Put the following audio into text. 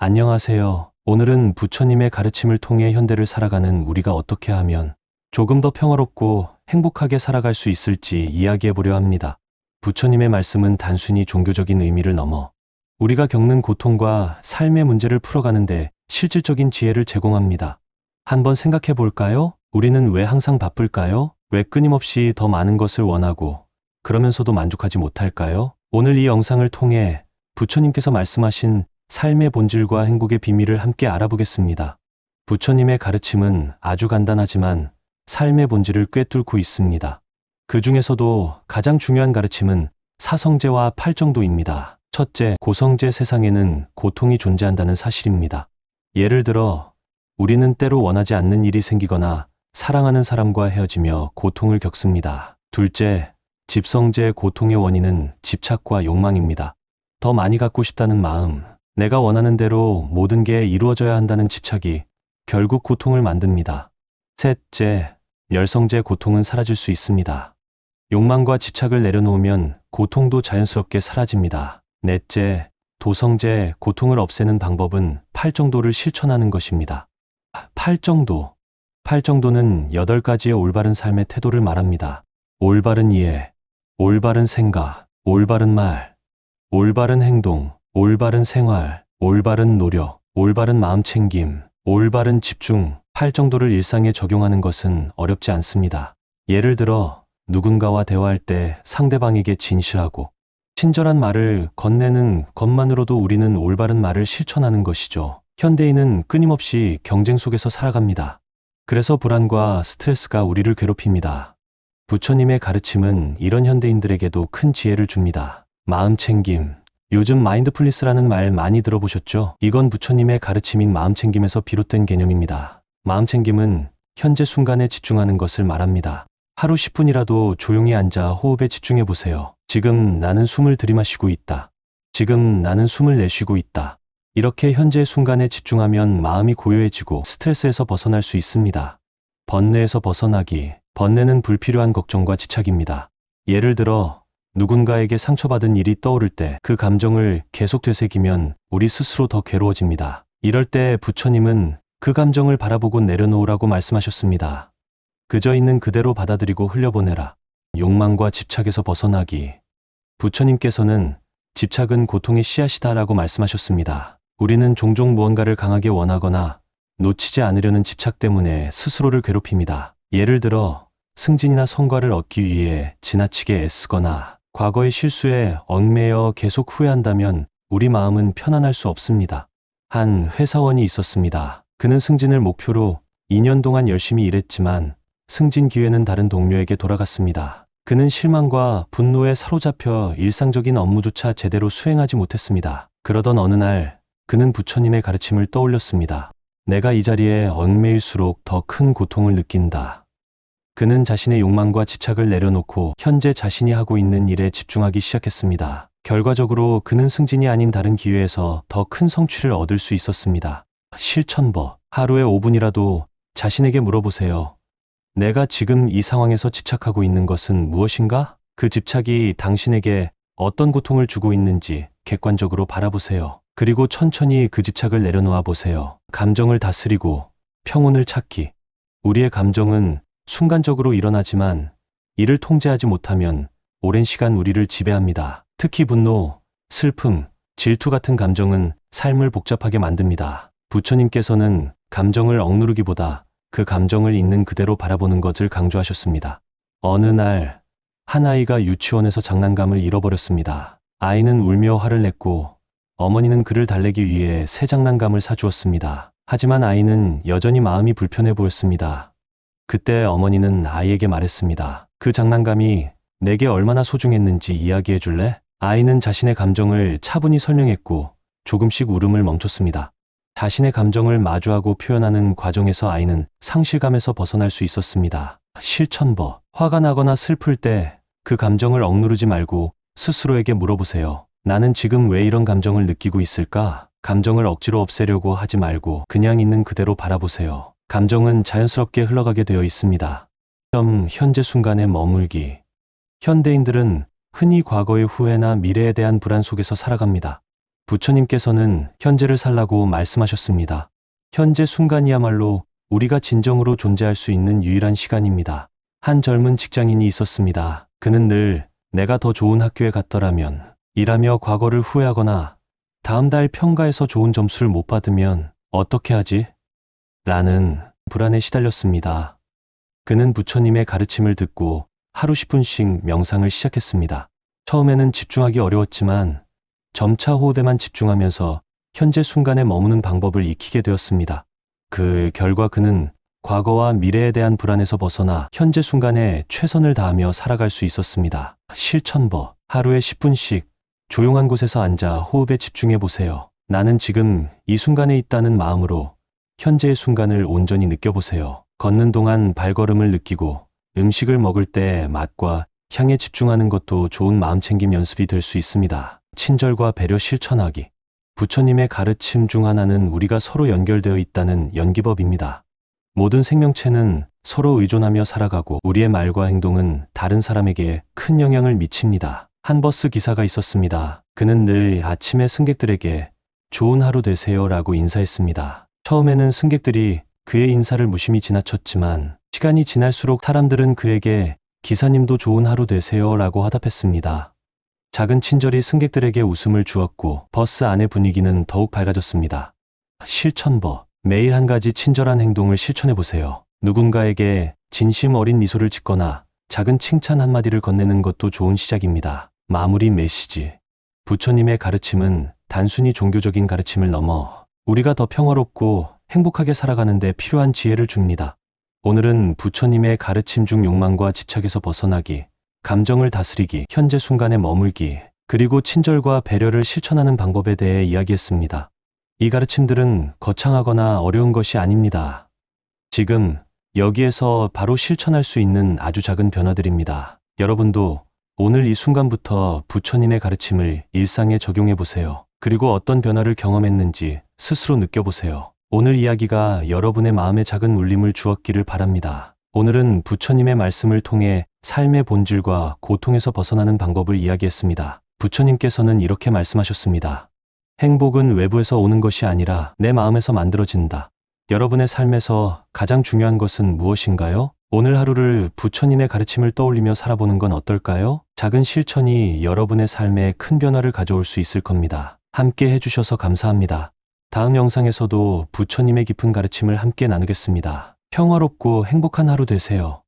안녕하세요. 오늘은 부처님의 가르침을 통해 현대를 살아가는 우리가 어떻게 하면 조금 더 평화롭고 행복하게 살아갈 수 있을지 이야기해 보려 합니다. 부처님의 말씀은 단순히 종교적인 의미를 넘어 우리가 겪는 고통과 삶의 문제를 풀어가는데 실질적인 지혜를 제공합니다. 한번 생각해 볼까요? 우리는 왜 항상 바쁠까요? 왜 끊임없이 더 많은 것을 원하고 그러면서도 만족하지 못할까요? 오늘 이 영상을 통해 부처님께서 말씀하신 삶의 본질과 행복의 비밀을 함께 알아보겠습니다. 부처님의 가르침은 아주 간단하지만 삶의 본질을 꿰뚫고 있습니다. 그 중에서도 가장 중요한 가르침은 사성제와 팔정도입니다. 첫째, 고성제 세상에는 고통이 존재한다는 사실입니다. 예를 들어, 우리는 때로 원하지 않는 일이 생기거나 사랑하는 사람과 헤어지며 고통을 겪습니다. 둘째, 집성제 고통의 원인은 집착과 욕망입니다. 더 많이 갖고 싶다는 마음, 내가 원하는 대로 모든 게 이루어져야 한다는 집착이 결국 고통을 만듭니다. 셋째, 열성제 고통은 사라질 수 있습니다. 욕망과 집착을 내려놓으면 고통도 자연스럽게 사라집니다. 넷째, 도성제 고통을 없애는 방법은 팔정도를 실천하는 것입니다. 팔정도. 팔정도는 8가지의 올바른 삶의 태도를 말합니다. 올바른 이해, 올바른 생각, 올바른 말, 올바른 행동, 올바른 생활, 올바른 노력, 올바른 마음챙김, 올바른 집중. 팔정도를 일상에 적용하는 것은 어렵지 않습니다. 예를 들어 누군가와 대화할 때 상대방에게 진실하고 친절한 말을 건네는 것만으로도 우리는 올바른 말을 실천하는 것이죠. 현대인은 끊임없이 경쟁 속에서 살아갑니다. 그래서 불안과 스트레스가 우리를 괴롭힙니다. 부처님의 가르침은 이런 현대인들에게도 큰 지혜를 줍니다. 마음챙김. 요즘 마인드풀니스라는 말 많이 들어보셨죠? 이건 부처님의 가르침인 마음챙김에서 비롯된 개념입니다. 마음챙김은 현재 순간에 집중하는 것을 말합니다. 하루 10분이라도 조용히 앉아 호흡에 집중해 보세요. 지금 나는 숨을 들이마시고 있다. 지금 나는 숨을 내쉬고 있다. 이렇게 현재 순간에 집중하면 마음이 고요해지고 스트레스에서 벗어날 수 있습니다. 번뇌에서 벗어나기. 번뇌는 불필요한 걱정과 집착입니다. 예를 들어 누군가에게 상처받은 일이 떠오를 때 그 감정을 계속 되새기면 우리 스스로 더 괴로워집니다. 이럴 때 부처님은 그 감정을 바라보고 내려놓으라고 말씀하셨습니다. 그저 있는 그대로 받아들이고 흘려보내라. 욕망과 집착에서 벗어나기. 부처님께서는 집착은 고통의 씨앗이다라고 말씀하셨습니다. 우리는 종종 무언가를 강하게 원하거나 놓치지 않으려는 집착 때문에 스스로를 괴롭힙니다. 예를 들어 승진이나 성과를 얻기 위해 지나치게 애쓰거나 과거의 실수에 얽매여 계속 후회한다면 우리 마음은 편안할 수 없습니다. 한 회사원이 있었습니다. 그는 승진을 목표로 2년 동안 열심히 일했지만 승진 기회는 다른 동료에게 돌아갔습니다. 그는 실망과 분노에 사로잡혀 일상적인 업무조차 제대로 수행하지 못했습니다. 그러던 어느 날 그는 부처님의 가르침을 떠올렸습니다. 내가 이 자리에 얽매일수록 더 큰 고통을 느낀다. 그는 자신의 욕망과 집착을 내려놓고 현재 자신이 하고 있는 일에 집중하기 시작했습니다. 결과적으로 그는 승진이 아닌 다른 기회에서 더 큰 성취를 얻을 수 있었습니다. 실천법. 하루에 5분이라도 자신에게 물어보세요. 내가 지금 이 상황에서 집착하고 있는 것은 무엇인가? 그 집착이 당신에게 어떤 고통을 주고 있는지 객관적으로 바라보세요. 그리고 천천히 그 집착을 내려놓아 보세요. 감정을 다스리고 평온을 찾기. 우리의 감정은 순간적으로 일어나지만 이를 통제하지 못하면 오랜 시간 우리를 지배합니다. 특히 분노, 슬픔, 질투 같은 감정은 삶을 복잡하게 만듭니다. 부처님께서는 감정을 억누르기보다 그 감정을 있는 그대로 바라보는 것을 강조하셨습니다. 어느 날 한 아이가 유치원에서 장난감을 잃어버렸습니다. 아이는 울며 화를 냈고 어머니는 그를 달래기 위해 새 장난감을 사주었습니다. 하지만 아이는 여전히 마음이 불편해 보였습니다. 그때 어머니는 아이에게 말했습니다. 그 장난감이 내게 얼마나 소중했는지 이야기해 줄래? 아이는 자신의 감정을 차분히 설명했고 조금씩 울음을 멈췄습니다. 자신의 감정을 마주하고 표현하는 과정에서 아이는 상실감에서 벗어날 수 있었습니다. 실천법. 화가 나거나 슬플 때 그 감정을 억누르지 말고 스스로에게 물어보세요. 나는 지금 왜 이런 감정을 느끼고 있을까? 감정을 억지로 없애려고 하지 말고 그냥 있는 그대로 바라보세요. 감정은 자연스럽게 흘러가게 되어 있습니다. 현재 순간에 머물기. 현대인들은 흔히 과거의 후회나 미래에 대한 불안 속에서 살아갑니다. 부처님께서는 현재를 살라고 말씀하셨습니다. 현재 순간이야말로 우리가 진정으로 존재할 수 있는 유일한 시간입니다. 한 젊은 직장인이 있었습니다. 그는 늘 내가 더 좋은 학교에 갔더라면 일하며 과거를 후회하거나 다음 달 평가에서 좋은 점수를 못 받으면 어떻게 하지? 라는 불안에 시달렸습니다. 그는 부처님의 가르침을 듣고 하루 10분씩 명상을 시작했습니다. 처음에는 집중하기 어려웠지만 점차 호흡에만 집중하면서 현재 순간에 머무는 방법을 익히게 되었습니다. 그 결과 그는 과거와 미래에 대한 불안에서 벗어나 현재 순간에 최선을 다하며 살아갈 수 있었습니다. 실천법. 하루에 10분씩 조용한 곳에서 앉아 호흡에 집중해 보세요. 나는 지금 이 순간에 있다는 마음으로 현재의 순간을 온전히 느껴보세요. 걷는 동안 발걸음을 느끼고 음식을 먹을 때 맛과 향에 집중하는 것도 좋은 마음챙김 연습이 될 수 있습니다. 친절과 배려 실천하기. 부처님의 가르침 중 하나는 우리가 서로 연결되어 있다는 연기법입니다. 모든 생명체는 서로 의존하며 살아가고 우리의 말과 행동은 다른 사람에게 큰 영향을 미칩니다. 한 버스 기사가 있었습니다. 그는 늘 아침에 승객들에게 좋은 하루 되세요 라고 인사했습니다. 처음에는 승객들이 그의 인사를 무심히 지나쳤지만 시간이 지날수록 사람들은 그에게 기사님도 좋은 하루 되세요 라고 화답했습니다. 작은 친절이 승객들에게 웃음을 주었고 버스 안의 분위기는 더욱 밝아졌습니다. 실천법. 매일 한 가지 친절한 행동을 실천해 보세요. 누군가에게 진심 어린 미소를 짓거나 작은 칭찬 한마디를 건네는 것도 좋은 시작입니다. 마무리 메시지. 부처님의 가르침은 단순히 종교적인 가르침을 넘어 우리가 더 평화롭고 행복하게 살아가는 데 필요한 지혜를 줍니다. 오늘은 부처님의 가르침 중 욕망과 집착에서 벗어나기, 감정을 다스리기, 현재 순간에 머물기, 그리고 친절과 배려를 실천하는 방법에 대해 이야기했습니다. 이 가르침들은 거창하거나 어려운 것이 아닙니다. 지금 여기에서 바로 실천할 수 있는 아주 작은 변화들입니다. 여러분도 오늘 이 순간부터 부처님의 가르침을 일상에 적용해 보세요. 그리고 어떤 변화를 경험했는지 스스로 느껴보세요. 오늘 이야기가 여러분의 마음에 작은 울림을 주었기를 바랍니다. 오늘은 부처님의 말씀을 통해 삶의 본질과 고통에서 벗어나는 방법을 이야기했습니다. 부처님께서는 이렇게 말씀하셨습니다. 행복은 외부에서 오는 것이 아니라 내 마음에서 만들어진다. 여러분의 삶에서 가장 중요한 것은 무엇인가요? 오늘 하루를 부처님의 가르침을 떠올리며 살아보는 건 어떨까요? 작은 실천이 여러분의 삶에 큰 변화를 가져올 수 있을 겁니다. 함께 해주셔서 감사합니다. 다음 영상에서도 부처님의 깊은 가르침을 함께 나누겠습니다. 평화롭고 행복한 하루 되세요.